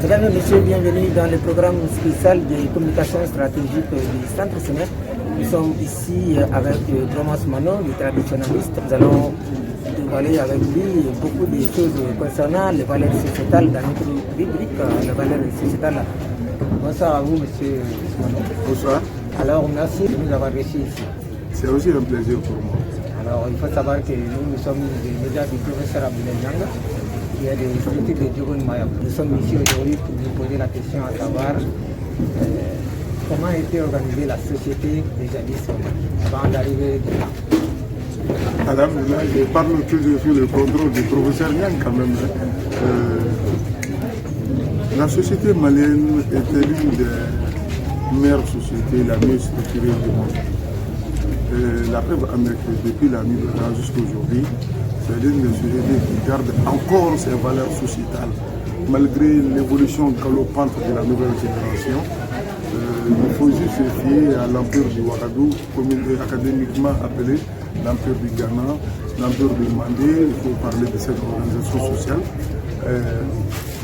Mesdames et messieurs, bienvenue dans le programme spécial de communication stratégique du Centre Sénèque. Nous sommes ici avec Thomas Manon, le traditionnaliste. Nous allons dévoiler avec lui beaucoup de choses concernant les valeurs sociétales dans notre rubrique, les valeurs sociétales. Bonsoir à vous, monsieur Manon. Bonsoir. Alors, merci de nous avoir reçus ici. C'est aussi un plaisir pour moi. Alors, il faut savoir que nous sommes des médias du professeur Abdoulaye Nyanga, qui est des politiques de Diogo Mayab. Nous sommes ici aujourd'hui pour vous poser la question à savoir comment était organisée la société des jadis avant d'arriver là. Alors, là, je parle toujours sur le contrôle du professeur Nyanga quand même. La société malienne était l'une des meilleures sociétés, la mieux structurée du monde. La preuve en est que depuis la nuit de temps jusqu'à aujourd'hui, c'est l'une des sociétés qui garde encore ses valeurs sociétales. Malgré l'évolution galopante de la nouvelle génération, il faut juste se fier à l'empire du Ouagadougou, académiquement appelé l'empire du Ghana, l'empire du Mandé. Il faut parler de cette organisation sociale.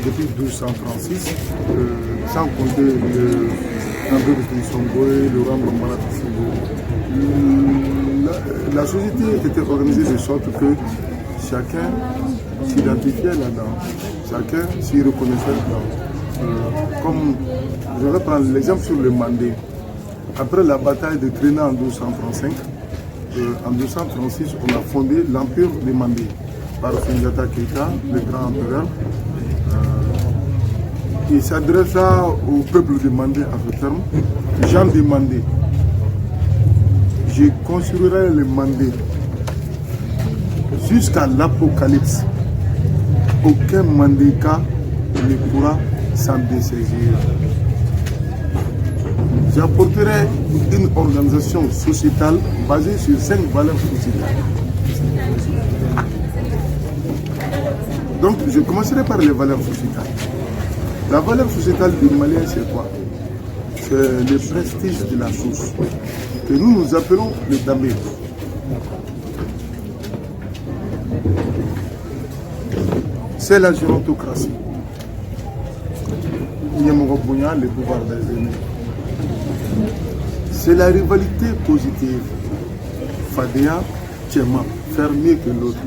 Depuis 1236, sans compter l'empire du Songboé, le Rwanda Malatissimbo. La société était organisée de sorte que chacun s'identifiait là-dedans, chacun s'y reconnaissait là-dedans. Comme je vais prendre l'exemple sur le Mandé. Après la bataille de Tréna en 1235, en 1236, on a fondé l'empire des Mandés par Sundiata Keita, le grand empereur. Il s'adressa au peuple de Mandé à ce terme. Jean de Mandé, je construirai le Mandé jusqu'à l'Apocalypse. Aucun Mandéka ne pourra s'en dessaisir. J'apporterai une organisation sociétale basée sur 5 valeurs sociétales. Donc, je commencerai par les valeurs sociétales. La valeur sociétale du Malien, c'est quoi? C'est le prestige de la chose, que nous appelons le damé. C'est la gérontocratie. Le pouvoir des aînés. C'est la rivalité positive. Fadea, Tchema, faire mieux que l'autre.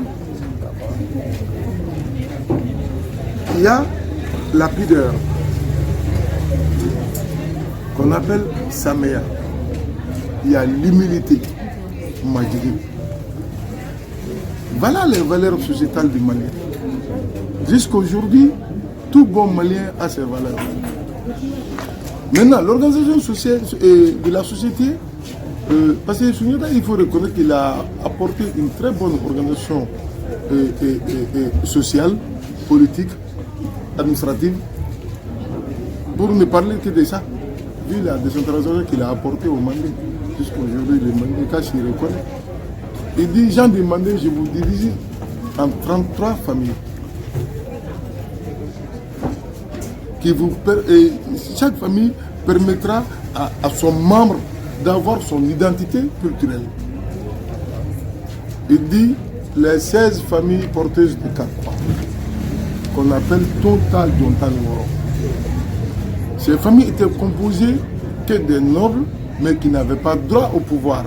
Il y a la pudeur, qu'on appelle Sameya. Il y a l'humilité, Majidi. Voilà les valeurs sociétales du Malien. Jusqu'à aujourd'hui, tout bon Malien a ses valeurs. Maintenant, l'organisation sociale de la société, parce que Sundiata, il faut reconnaître qu'il a apporté une très bonne organisation sociale, politique, administrative, pour ne parler que de ça, vu la décentralisation qu'il a apportée au Mandé. Jusqu'aujourd'hui, le Mandé, s'y reconnaît. Il dit, Jean de Mandé, je vous divise en 33 familles. Chaque famille permettra à son membre d'avoir son identité culturelle. Il dit, les 16 familles porteuses de Kakwa, qu'on appelle Tonta Djontanworo. Ces familles étaient composées que des nobles, mais qui n'avaient pas droit au pouvoir.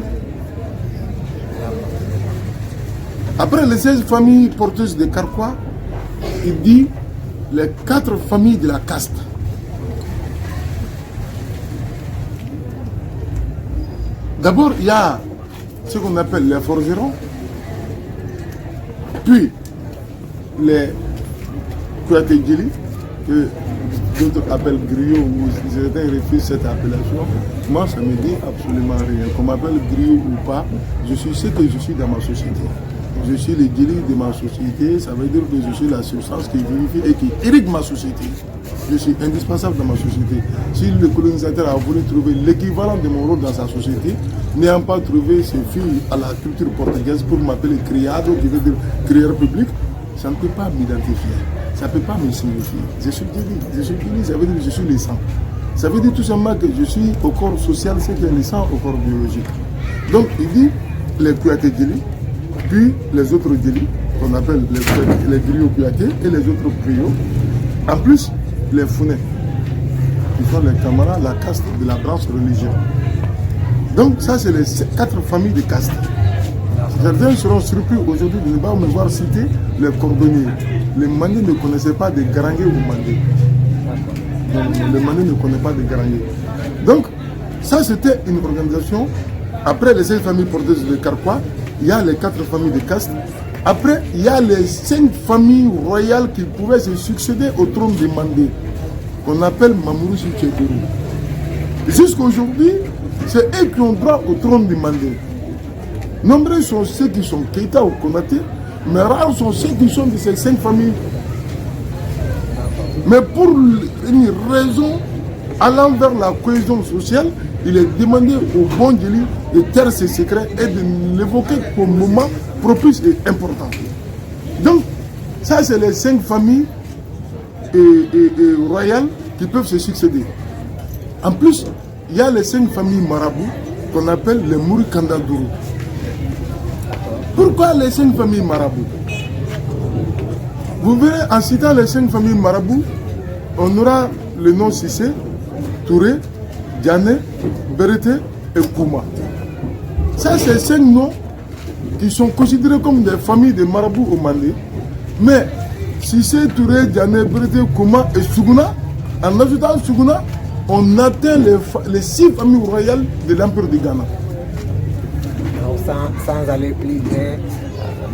Après les 16 familles porteuses de Karkwa, il dit les 4 familles de la caste. D'abord, il y a ce qu'on appelle les forgerons, puis les Kouyaté-Djili, que d'autres appellent griot ou certains refusent cette appellation. Moi, ça ne me dit absolument rien. Qu'on m'appelle griot ou pas, je suis ce que je suis dans ma société. Je suis le Djili de ma société, ça veut dire que je suis la substance qui vérifie et qui irrigue ma société. Je suis indispensable dans ma société. Si le colonisateur a voulu trouver l'équivalent de mon rôle dans sa société, n'ayant pas trouvé ses filles à la culture portugaise pour m'appeler criado, qui veut dire crieur public, ça ne peut pas m'identifier. Ça ne peut pas me signifier. Je suis Djili, ça veut dire que je suis le sang. Ça veut dire tout simplement que je suis au corps social, c'est que le sang au corps biologique. Donc il dit les Kouyaté-Djili, puis les autres Djili, qu'on appelle les griots Kouyaté et les autres griots. En plus, les Founais, qui sont les camarades, la caste de la branche religieuse. Donc ça, c'est les 4 familles de castes. Certains seront surpris aujourd'hui de ne pas me voir citer les cordonniers. Les Mandés ne connaissaient pas de Garangué ou Mandé. Donc, les Mandés ne connaissaient pas de Garangué. Donc, ça c'était une organisation. Après les 5 familles porteuses de Carquois, il y a les 4 familles de castes. Après, il y a les 5 familles royales qui pouvaient se succéder au trône des Mandés, qu'on appelle Mamourouchi Tchégourou. Jusqu'à aujourd'hui, c'est eux qui ont droit au trône des Mandés. Nombreux sont ceux qui sont Keita ou Konaté, mais rares sont ceux qui sont de ces 5 familles. Mais pour une raison allant vers la cohésion sociale, il est demandé au bon Djeli de taire ses secrets et de l'évoquer comme moment propice et important. Donc, ça c'est les 5 familles royales qui peuvent se succéder. En plus, il y a les 5 familles marabouts qu'on appelle les Mourikandadourou. Pourquoi les 5 familles marabouts? Vous verrez, en citant les 5 familles marabouts, on aura le nom Sissé, Touré, Diané, Berete et Kouma. Ça, c'est 5 noms qui sont considérés comme des familles de marabouts au Mandé. Mais Sissé, Touré, Diané, Berete, Kouma et Sougouna, en ajoutant Sougouna, on atteint les 6 familles royales de l'Empire du Ghana. Sans aller plus loin,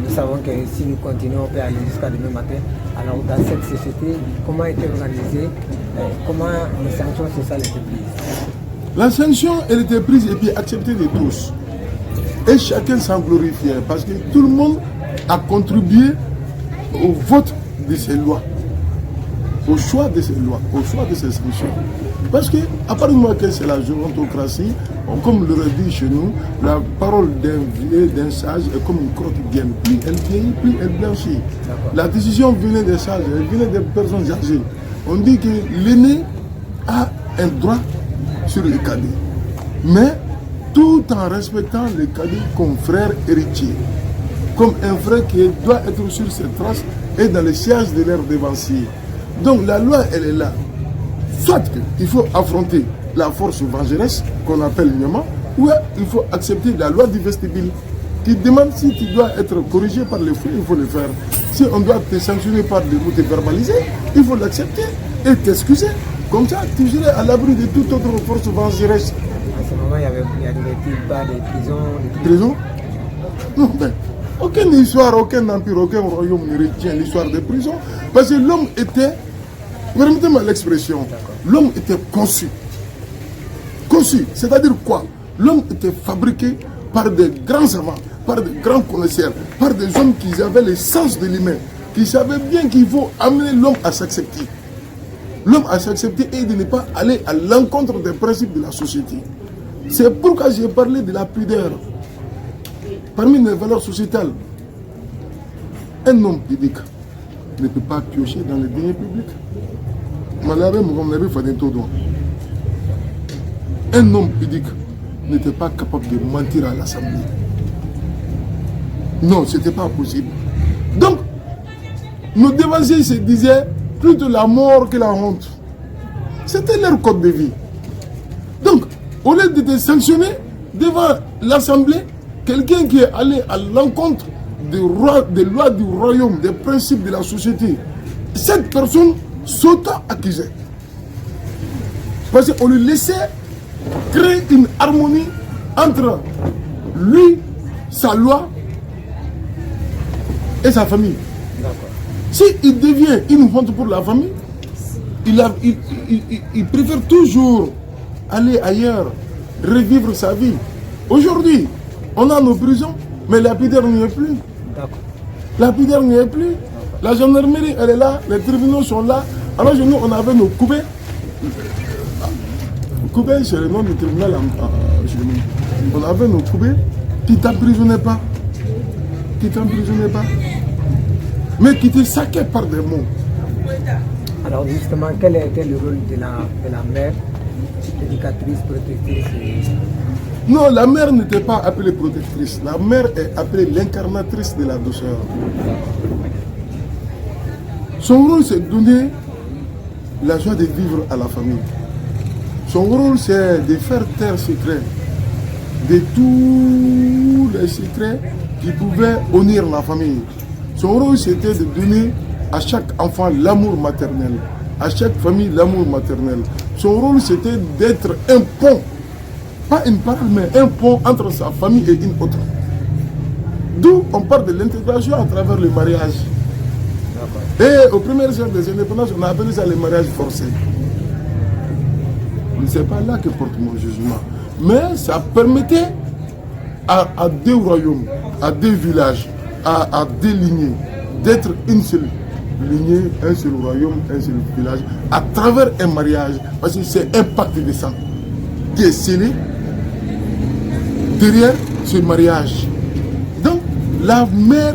nous savons que si nous continuons, on peut aller jusqu'à demain matin. Alors, dans cette société, comment était organisée, comment les sanctions sociales étaient prises? La sanction, elle était prise et puis acceptée de tous. Et chacun s'en glorifiait parce que tout le monde a contribué au vote de ces lois, au choix de ces lois, au choix de ces sanctions. Parce que, à part du moment que c'est la gérontocratie, comme le dit chez nous, la parole d'un vieux, d'un sage est comme une crotte bien. Plus elle vieillit, plus elle blanchit. La décision venait des sages, elle venait des personnes âgées. On dit que l'aîné a un droit sur le cadet, mais tout en respectant le cadet comme frère héritier, comme un frère qui doit être sur ses traces et dans le siège de leur devancier. Donc la loi, elle est là. Soit il faut affronter la force vengeresse qu'on appelle Nyama, ou il faut accepter la loi du vestibule qui demande si tu dois être corrigé par les fous, il faut le faire. Si on doit te sanctionner par des mots verbalisés, il faut l'accepter et t'excuser. Comme ça, tu serais à l'abri de toute autre force vengeresse. À ce moment, il n'y avait pas de prison. Prison? Non, ben, aucune histoire, aucun empire, aucun royaume ne retient l'histoire des prisons. Parce que l'homme était, permettez-moi l'expression, l'homme était conçu. Conçu, c'est-à-dire quoi? L'homme était fabriqué par des grands savants, par des grands connaisseurs, par des hommes qui avaient le sens de l'humain, qui savaient bien qu'il faut amener l'homme à s'accepter. L'homme à s'accepter et de ne pas aller à l'encontre des principes de la société. C'est pourquoi j'ai parlé de la pudeur. Parmi les valeurs sociétales, un homme pudique ne peut pas piocher dans les deniers publics. Un homme pudique n'était pas capable de mentir à l'Assemblée. Non, ce n'était pas possible. Donc, nos devanciers se disaient plutôt la mort que la honte. C'était leur code de vie. Donc, au lieu de te sanctionner devant l'Assemblée, quelqu'un qui est allé à l'encontre des lois du royaume, des principes de la société, cette personne s'auto-accusait. Parce qu'on lui laissait créer une harmonie entre lui, sa loi et sa famille. S'il devient une honte pour la famille, il préfère toujours aller ailleurs, revivre sa vie. Aujourd'hui, on a nos prisons, mais la pudeur n'y est plus. La pudeur n'y est plus. La gendarmerie, elle est là, les tribunaux sont là. Alors nous, on avait nos coupés. Coupés, c'est le nom du tribunal chez nous. On avait nos coupés qui ne t'emprisonnaient pas. Qui ne t'emprisonnaient pas. Mais qui te saquaient par des mots. Alors justement, quel était le rôle de la mère, éducatrice, protectrice? Non, la mère n'était pas appelée protectrice. La mère est appelée l'incarnatrice de la douceur. Son rôle, c'est de donner la joie de vivre à la famille. Son rôle, c'est de faire taire secret de tous les secrets qui pouvaient unir la famille. Son rôle, c'était de donner à chaque enfant l'amour maternel, à chaque famille l'amour maternel. Son rôle, c'était d'être un pont, pas une parole, mais un pont entre sa famille et une autre. D'où on parle de l'intégration à travers le mariage. Et aux premières heures des indépendances, on a appelé ça le mariage forcé. Ce n'est pas là que porte mon jugement. Mais ça permettait à deux royaumes, à deux villages, à deux lignées, d'être une seule lignée, un seul royaume, un seul village, à travers un mariage, parce que c'est un pacte de sang qui est scellé derrière ce mariage. Donc, la mère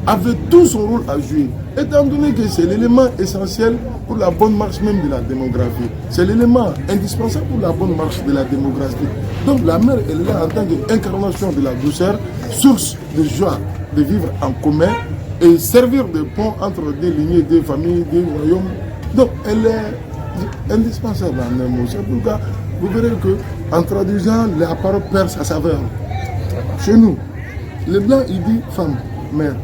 avait tout son rôle à jouer, étant donné que c'est l'élément essentiel pour la bonne marche même de la démographie. C'est l'élément indispensable pour la bonne marche de la démographie. Donc la mère, elle est là en tant qu'incarnation de la douceur, source de joie de vivre en commun et servir de pont entre des lignées, des familles, des royaumes. Donc elle est indispensable en un mot. C'est pourquoi vous verrez qu'en traduisant, la parole perd sa saveur. Chez nous, le blanc, il dit femme, mère.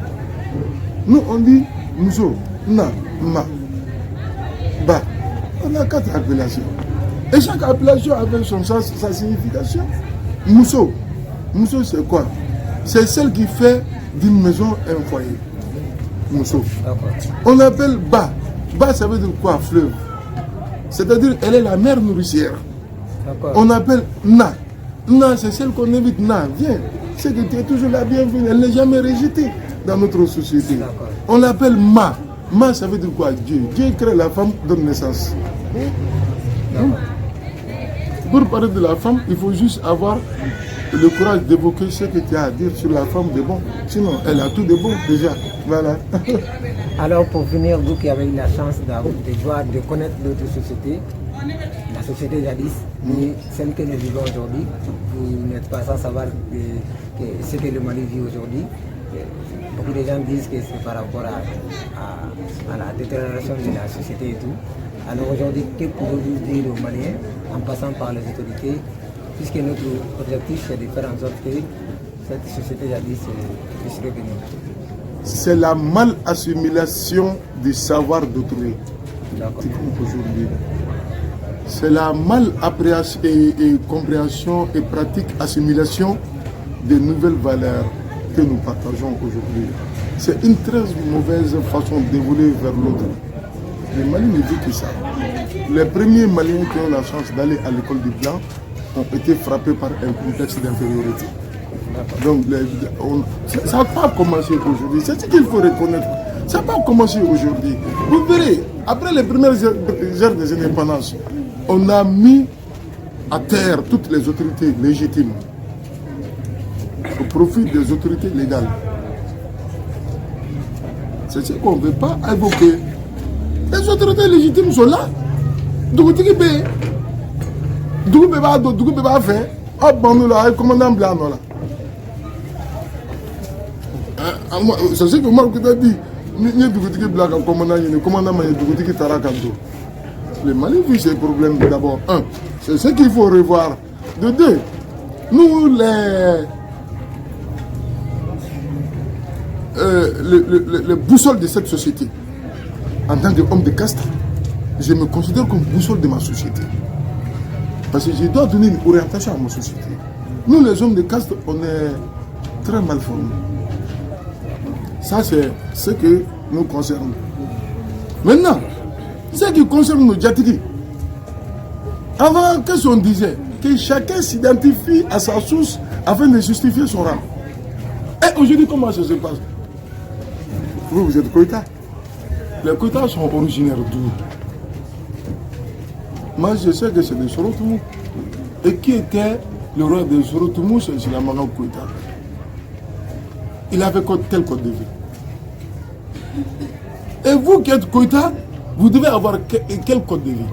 Nous, on dit muso, na, ma, ba. On a 4 appellations. Et chaque appellation avait son sens, sa signification. Muso, muso c'est quoi? C'est celle qui fait d'une maison un foyer. Muso. On appelle ba. Ba, ça veut dire quoi? Fleuve. C'est-à-dire, elle est la mère nourricière. On appelle na. Na, c'est celle qu'on invite. Na, viens. C'est que tu es toujours la bienvenue. Elle n'est jamais rejetée dans notre société. On l'appelle ma. Ma, ça veut dire quoi? Dieu. Dieu crée la femme, donne naissance. Pour parler de la femme, il faut juste avoir le courage d'évoquer ce que tu as à dire sur la femme de bon. Sinon, elle a tout de bon déjà. Voilà. Alors, pour finir, vous qui avez eu la chance de voir, de connaître d'autres sociétés, la société jadis, et celle que nous vivons aujourd'hui, vous n'êtes pas sans savoir que ce que le Mali vit aujourd'hui. Beaucoup de gens disent que c'est par rapport à la détérioration de la société et tout. Alors aujourd'hui, que pouvez-vous dire aux Maliens en passant par les autorités, puisque notre objectif c'est de faire en sorte que cette société jadis puisse revenir? C'est la mal-assimilation du savoir d'autrui. Aujourd'hui. C'est la mal-appréhension et compréhension et pratique assimilation des nouvelles valeurs que nous partageons aujourd'hui. C'est une très mauvaise façon d'évoluer vers l'autre. Les Maliens ne disent que ça. Les premiers Maliens qui ont la chance d'aller à l'école du Blanc ont été frappés par un contexte d'infériorité. Donc, ça n'a pas commencé aujourd'hui. C'est ce qu'il faut reconnaître. Ça n'a pas commencé aujourd'hui. Vous verrez, après les premières heures des indépendances, on a mis à terre toutes les autorités légitimes au profit des autorités légales. C'est ce qu'on ne veut pas évoquer. Les autorités légitimes sont là. Dougouti qui paye. Dougouti va faire. Hop, bon, là, le commandant blanc, là. C'est ce que moi, je t'ai dit. Ni Dougouti qui blanc, le commandant Dougouti qui tara kanto. Le Mali vit ces problèmes d'abord. Un, c'est ce qu'il faut revoir. De deux, nous, les boussoles de cette société, en tant qu'homme de caste, je me considère comme boussole de ma société. Parce que je dois donner une orientation à ma société. Nous, les hommes de caste, on est très mal formés. Ça, c'est ce que nous concerne. Maintenant, ce qui concerne nos Djatigi, avant, qu'est-ce qu'on disait? Que chacun s'identifie à sa source afin de justifier son rang. Et aujourd'hui, comment ça se passe? Vous êtes Koïta. Les Koïtas sont originaires d'où? Moi, je sais que c'est de Sorotoumou. Et qui était le roi de Sorotoumou? C'est la Maman Koïta. Il avait quel code de vie? Et vous qui êtes Koïta, vous devez avoir quel code de vie?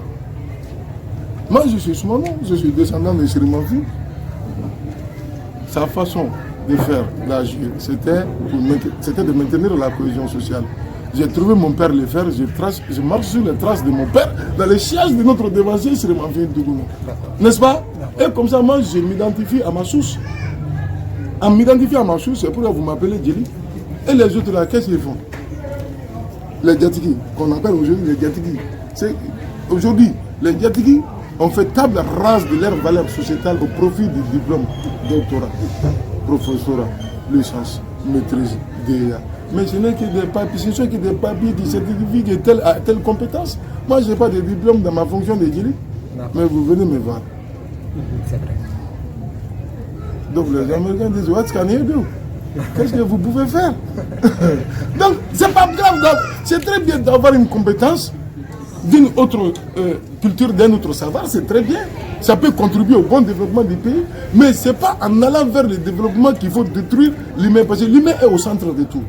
Moi, je suis Soumano, je suis descendant de Sirimanfi. Sa façon de faire, d'agir, c'était de maintenir la cohésion sociale. J'ai trouvé mon père le faire, je marche sur les traces de mon père dans les sièges de notre devancier sur Manfin Dougouma. N'est-ce pas? Et comme ça, moi, je m'identifie à ma source. En m'identifiant à ma source, c'est pourquoi vous m'appelez Djeli. Et les autres là, qu'est-ce qu'ils font? Les Diatiki, qu'on appelle aujourd'hui les Diatiki. Aujourd'hui, les Diatiki ont fait table rase de leur valeur sociétale au profit du diplôme doctorat, professorat, licence, maîtrise, DEA. Mais ce n'est que des papiers, ce sont que des papiers qui certifient que telle compétence. Moi, je n'ai pas de diplôme dans ma fonction de Djeli. Mais vous venez me voir. C'est vrai. Donc les Américains disent, what can you do? Qu'est-ce que vous pouvez faire? Donc, c'est pas grave. C'est très bien d'avoir une compétence d'une autre culture, d'un autre savoir, c'est très bien. Ça peut contribuer au bon développement du pays, mais ce n'est pas en allant vers le développement qu'il faut détruire l'humain, parce que l'humain est au centre de tout.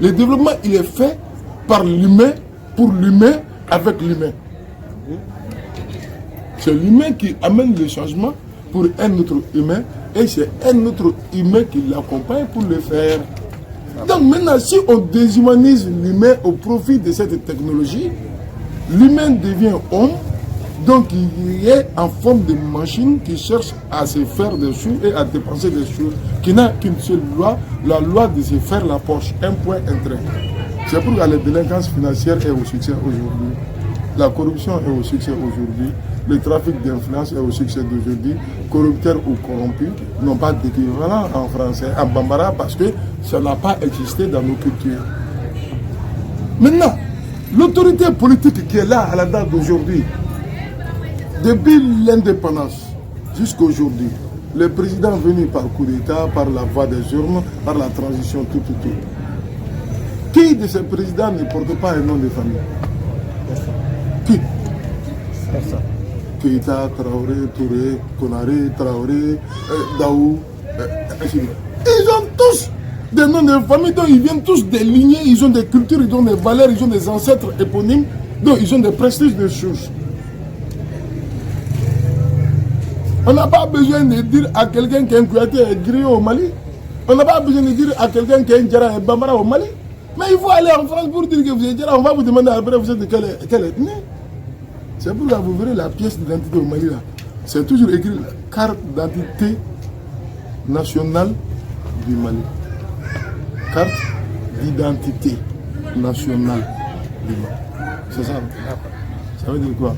Le développement, il est fait par l'humain, pour l'humain, avec l'humain. C'est l'humain qui amène le changement pour un autre humain, et c'est un autre humain qui l'accompagne pour le faire. Donc maintenant, si on déshumanise l'humain au profit de cette technologie, l'humain devient homme, donc il est en forme de machine qui cherche à se faire des choses et à dépenser des choses, qui n'a qu'une seule loi, la loi de se faire la poche, un point, un train. C'est pourquoi la délinquance financière est au succès aujourd'hui, la corruption est au succès aujourd'hui, le trafic d'influence est au succès d'aujourd'hui, corrupteurs ou corrompus n'ont pas d'équivalent en français, en bambara, parce que ça n'a pas existé dans nos cultures. Maintenant, l'autorité politique qui est là à la date d'aujourd'hui, depuis l'indépendance jusqu'à aujourd'hui, le président venu par coup d'État, par la voie des urnes, par la transition, tout. Qui de ces présidents ne porte pas un nom de famille? Qui? Personne. Keïta, Traoré, Touré, Konaré, Traoré, Daou, ils ont tous des noms de famille, donc ils viennent tous des lignées, ils ont des cultures, ils ont des valeurs, ils ont des ancêtres éponymes, donc ils ont des prestiges de choses. On n'a pas besoin de dire à quelqu'un qu'un Kouyaté est griot au Mali. On n'a pas besoin de dire à quelqu'un qu'un Djara est Bambara au Mali. Mais il faut aller en France pour dire que vous êtes Djara. On va vous demander après vous êtes de quelle ethnie. C'est pourquoi vous verrez la pièce d'identité au Mali là. C'est toujours écrit la carte d'identité nationale du Mali. Carte d'identité nationale du Mali. C'est ça. Ça veut dire quoi?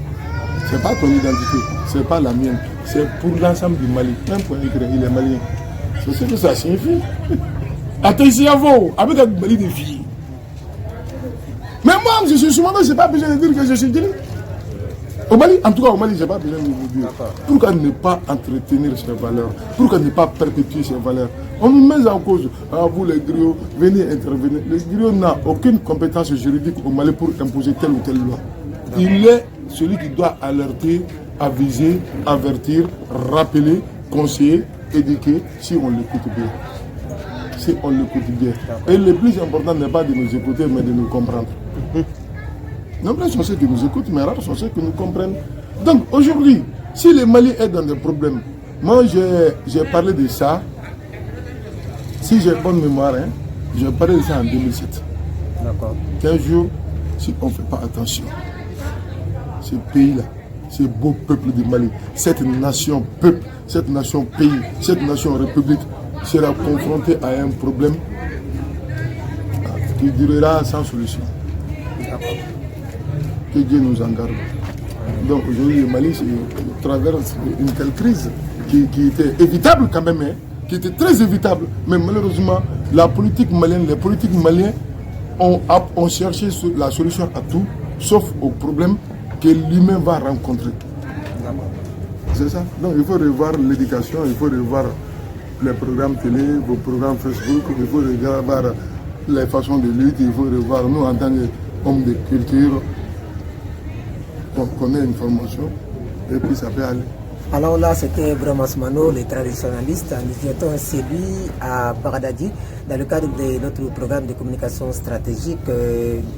C'est pas ton identité, c'est pas la mienne, c'est pour l'ensemble du Mali. Un point écrit, il est malien. C'est ce que ça signifie. Attention, avec un Mali de filles. Mais moi, je suis souvent, je n'ai pas besoin de dire que je suis Djeli. Au Mali, en tout cas au Mali, je n'ai pas besoin de vous dire. Pourquoi ne pas entretenir ces valeurs? Pourquoi ne pas perpétuer ces valeurs? On nous met en cause, vous les griots, venez intervenir. Les griots n'ont aucune compétence juridique au Mali pour imposer telle ou telle loi. Il est celui qui doit alerter, aviser, avertir, rappeler, conseiller, éduquer, si on l'écoute bien. Si on l'écoute bien. Et le plus important n'est pas de nous écouter, mais de nous comprendre. Nombreux sont ceux qui nous écoutent, mais rares sont ceux qui nous comprennent. Donc aujourd'hui, si le Mali est dans des problèmes, moi j'ai parlé de ça, si j'ai bonne mémoire, j'ai parlé de ça en 2007. D'accord. 15 jours, si on ne fait pas attention. Ce pays-là, ce beau peuple du Mali, cette nation peuple, cette nation pays, cette nation république sera confrontée à un problème qui durera sans solution. Que Dieu nous en garde. Donc aujourd'hui, le Mali traverse une telle crise qui était évitable quand même, qui était très évitable, mais malheureusement, la politique malienne, les politiques maliens ont cherché la solution à tout, sauf au problème que l'humain va rencontrer. C'est ça. Donc il faut revoir l'éducation, il faut revoir les programmes télé, vos programmes Facebook, il faut revoir les façons de lutte, il faut revoir nous en tant qu'hommes de culture, qu'on ait une formation, et puis ça peut aller. Alors là, c'était Bromas Mano, le traditionnaliste. Nous étions séduits à Bagdadi dans le cadre de notre programme de communication stratégique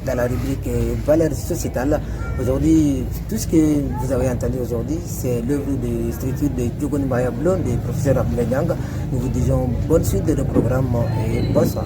dans la rubrique valeurs sociétales. Aujourd'hui, tout ce que vous avez entendu aujourd'hui, c'est l'œuvre de structure de Diogon Maya Blon, du professeur Abdoulaye Niang. Nous vous disons bonne suite de nos programmes et bonsoir.